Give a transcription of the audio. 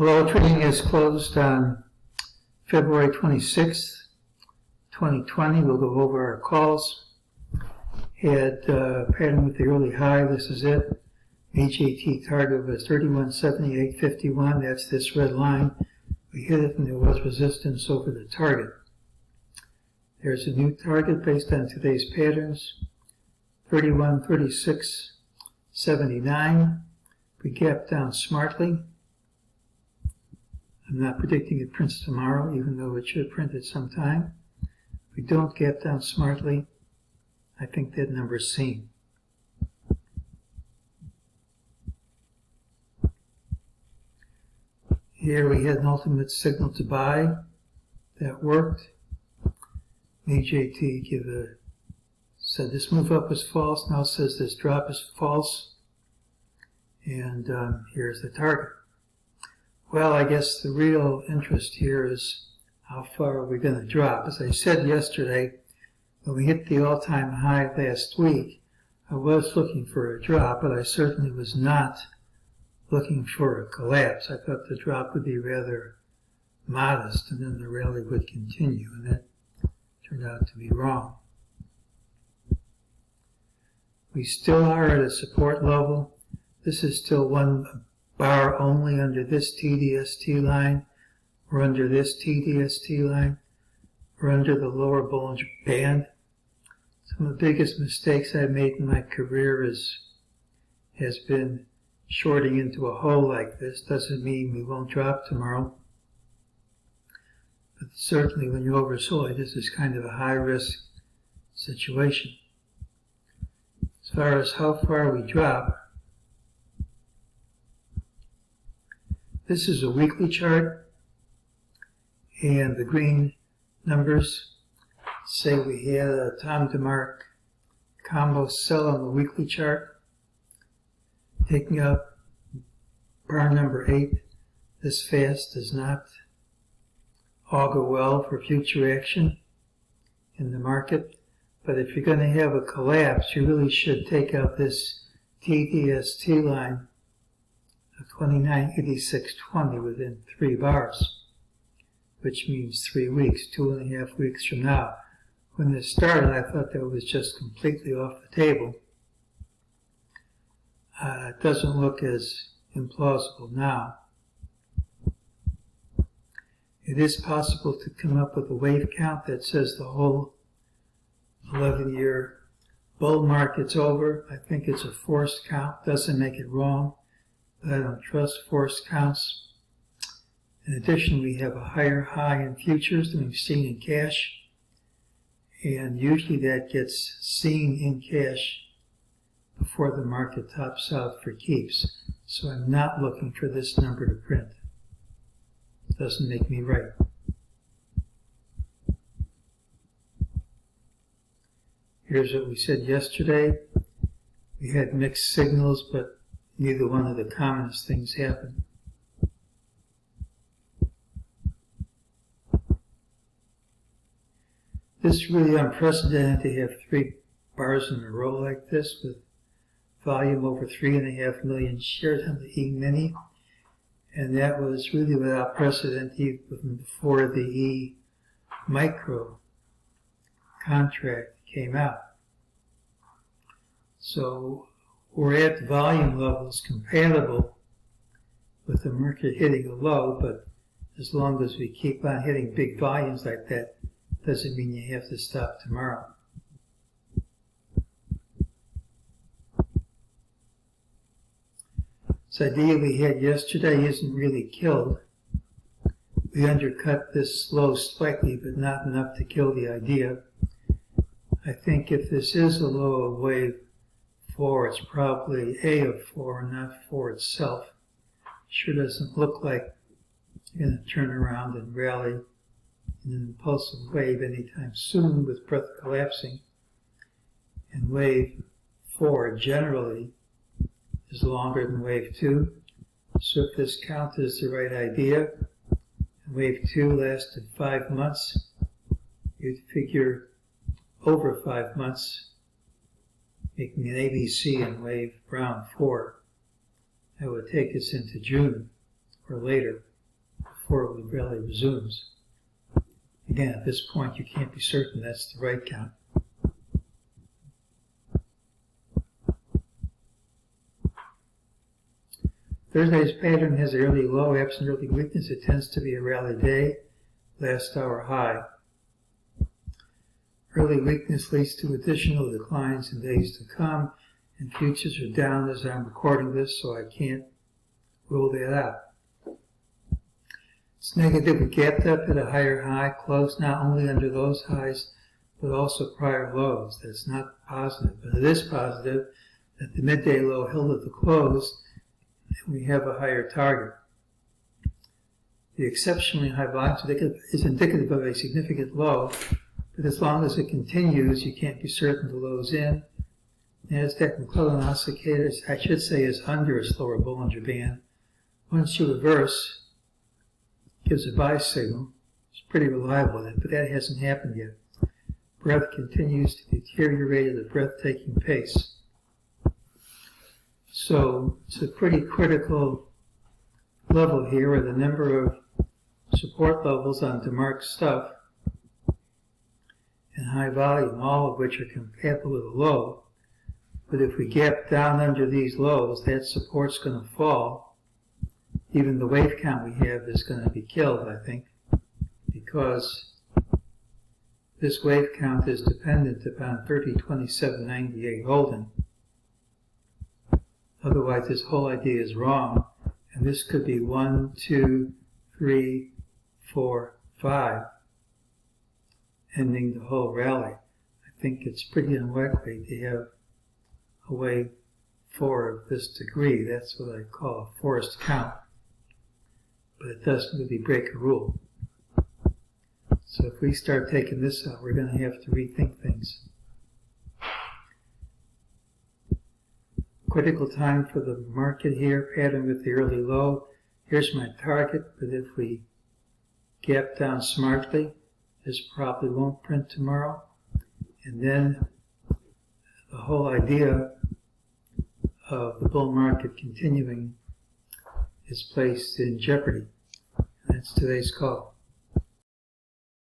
Hello, trading is closed on February 26th, 2020. We'll go over our calls. Had pattern with the early high. This is it. MEJT target was 3178.51. That's this red line. We hit it and there was resistance over the target. There's a new target based on today's patterns. 3136.79. We gapped down smartly. I'm not predicting it prints tomorrow, even though it should print at some time. If we don't gap down smartly, I think that number's seen. Here we had an ultimate signal to buy. That worked. MEJT said this move up was false. Now says this drop is false. And here's the target. Well, I guess the real interest here is how far are we going to drop. As I said yesterday, when we hit the all-time high last week, I was looking for a drop, but I certainly was not looking for a collapse. I thought the drop would be rather modest and then the rally would continue, and that turned out to be wrong. We still are at a support level. This is still one bar only under this TDST line. We're under this TDST line. We're under the lower Bollinger Band. Some of the biggest mistakes I've made in my career has been shorting into a hole like this. Doesn't mean we won't drop tomorrow. But certainly when you oversold, this is kind of a high-risk situation. As far as how far we drop, this is a weekly chart, and the green numbers say we had a Tom DeMark combo sell on the weekly chart, taking up bar number 8 this fast does not augur well for future action in the market. But if you're going to have a collapse, you really should take out this TDST line of 2986.20 within 3 bars, which means 3 weeks, 2.5 weeks from now. When this started, I thought that was just completely off the table. It doesn't look as implausible now. It is possible to come up with a wave count that says the whole 11-year bull market's over. I think it's a forced count. Doesn't make it wrong, but I don't trust forced counts. In addition, we have a higher high in futures than we've seen in cash, and usually that gets seen in cash before the market tops out for keeps. So I'm not looking for this number to print. It doesn't make me right. Here's what we said yesterday. We had mixed signals, but neither one of the commonest things happened. This is really unprecedented to have 3 bars in a row like this with volume over 3.5 million shares on the E-mini. And that was really without precedent even before the E-micro contract came out. So we're at volume levels compatible with the market hitting a low, but as long as we keep on hitting big volumes like that, doesn't mean you have to stop tomorrow. This idea we had yesterday isn't really killed. We undercut this low slightly, but not enough to kill the idea. I think if this is a low of wave 4, it's probably A of 4, not 4 itself. Sure doesn't look like you're going to turn around and rally in an impulsive wave anytime soon with breadth collapsing. And wave 4 generally is longer than wave 2. So if this count is the right idea, and wave 2 lasted 5 months, you'd figure over 5 months, making an ABC in wave round 4. That would take us into June or later. before the rally resumes. Again, at this point, you can't be certain that's the right count. Thursday's pattern has an early low, absent early weakness. It tends to be a rally day, last hour high. Early weakness leads to additional declines in days to come, and futures are down as I'm recording this, so I can't rule that out. It's negative. We gapped up at a higher high, closed not only under those highs, but also prior lows. That's not positive, but it is positive that the midday low held at the close, and we have a higher target. The exceptionally high volume is indicative of a significant low, but as long as it continues, you can't be certain the low's in. NASDAQ McClellan oscillator, I should say, is under a slower Bollinger Band. Once you reverse, gives a buy signal. It's pretty reliable, but that hasn't happened yet. Breadth continues to deteriorate at a breathtaking pace. So it's a pretty critical level here, where the number of support levels on demarked stuff and high volume, all of which are compatible with a low. But if we gap down under these lows, that support's going to fall. Even the wave count we have is going to be killed, I think, because this wave count is dependent upon 30.2798 holding. Otherwise, this whole idea is wrong, and this could be 1, 2, 3, 4, 5, ending the whole rally. I think it's pretty unlikely to have a wave 4 of this degree. That's what I call a forced count, but it doesn't really break a rule. So if we start taking this out, we're going to have to rethink things. Critical time for the market here, pattern with the early low. Here's my target, but if we gap down smartly, this probably won't print tomorrow. And then the whole idea of the bull market continuing is placed in jeopardy. That's today's call.